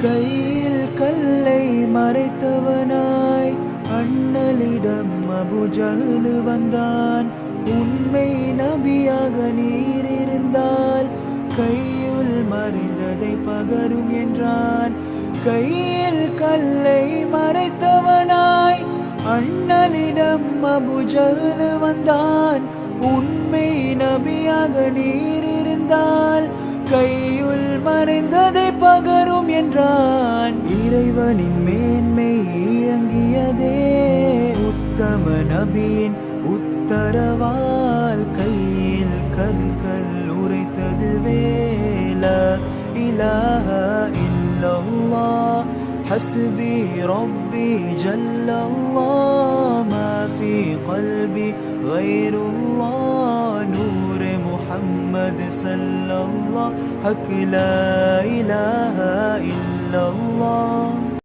கையில் கல்லை மறைத்தவனாய் அண்ணலிடம் அபுஜஹல் வந்தான். உண்மை நபியாக நீர் இருந்தால் கையுள் மறைந்ததை பகரும் என்றான். கையில் கல்லை மறைத்தவனாய் அண்ணலிடம் அபுஜஹல் வந்தான். உண்மை நபியாக நீர் இருந்தால் கையுள் மறைந்ததை பகரும் என்றான். இறைவனின் மேன்மை இழங்கியதே உத்தம நபியின் உத்தரவால் கையில் கற்கள் உரைத்ததுவே. லா இலாஹா இல்லல்லாஹ் ஹஸ்பி ரப்பி ஜல்லல்லாஹ் மா ஃபீ கல்பி கைருல்லாஹ் நூர் முஹம்மது ஸல்லல்லாஹ் ஹக் லா இலாஹா இல்லல்லாஹ்.